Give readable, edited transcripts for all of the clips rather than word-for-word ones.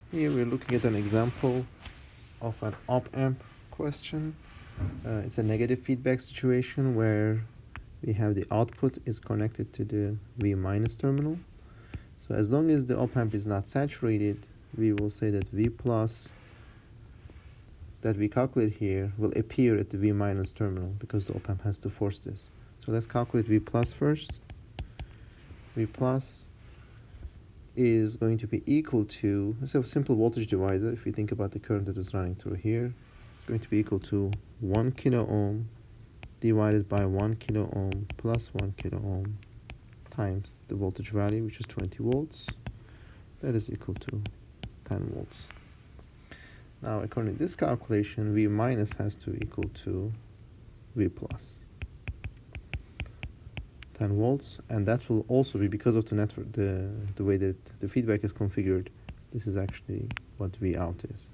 Here we're looking at an example of an op-amp question. It's a negative feedback situation where we have the output is connected to the V minus terminal. So as long as the op-amp is not saturated, we will say that V plus that we calculate here will appear at the V minus terminal because the op-amp has to force this. So let's calculate V plus first. V plus is going to be equal to, let's have a simple voltage divider. If you think about the current that is running through here, it's going to be equal to 1 kilo ohm divided by 1 kilo ohm plus 1 kilo ohm times the voltage value, which is 20 volts. That is equal to 10 volts. Now, according to this calculation, V minus has to equal to V plus. 10 volts, and that will also be because of the network, the way that the feedback is configured. This is actually what V out is.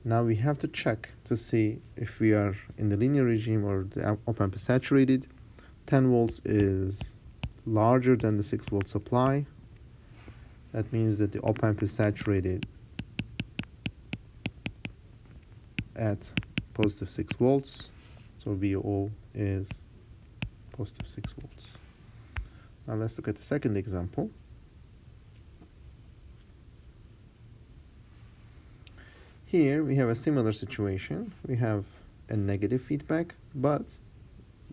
Now we have to check to see if we are in the linear regime or the op-amp is saturated. 10 volts is larger than the 6 volt supply. That means that the op-amp is saturated at positive 6 volts. So VO is positive 6 volts. Now let's look at the second example. Here we have a similar situation. We have a negative feedback, but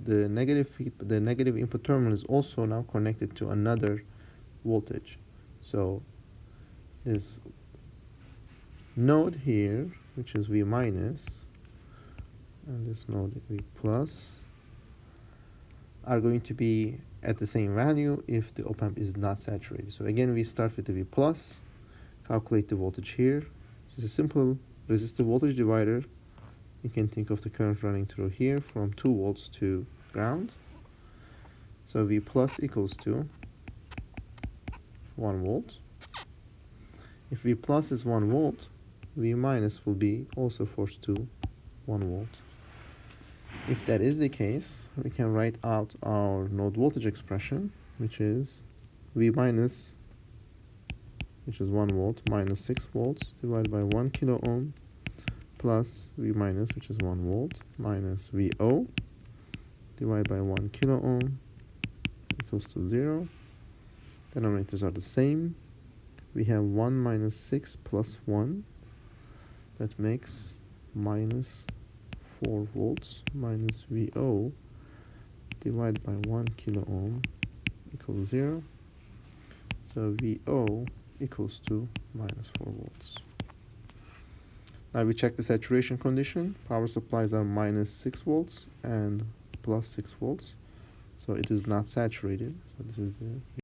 the negative input terminal is also now connected to another voltage. So this node here, which is V minus, and this node V plus, are going to be at the same value if the op-amp is not saturated. So again, we start with the V plus, calculate the voltage here. This is a simple resistive voltage divider. You can think of the current running through here from 2 volts to ground. So V plus equals to 1 volt. If V plus is 1 volt, V minus will be also forced to 1 volt. If that is the case, we can write out our node voltage expression, which is V minus, which is 1 volt, minus 6 volts divided by 1 kilo ohm plus V minus, which is 1 volt, minus VO divided by 1 kilo ohm equals to 0. Denominators are the same. We have 1 minus 6 plus 1. That makes minus 4 volts minus VO divided by 1 kilo ohm equals 0. So VO equals to minus 4 volts. Now we check the saturation condition. Power supplies are minus 6 volts and plus 6 volts. So it is not saturated. So this is the